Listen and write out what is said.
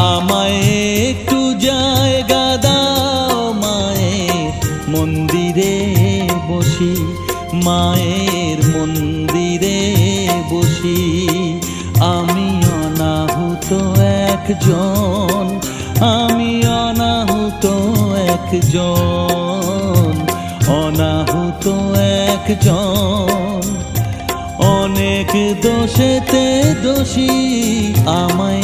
আমায় একটু জায়গা দাও মায়ের মন্দিরে বসি, মায়ের মন্দিরে বসি। আমি অনাহুত একজন, আমি অনাহুত একজন, অনাহুত একজন। অনেক দোষেতে দোষী, আমায়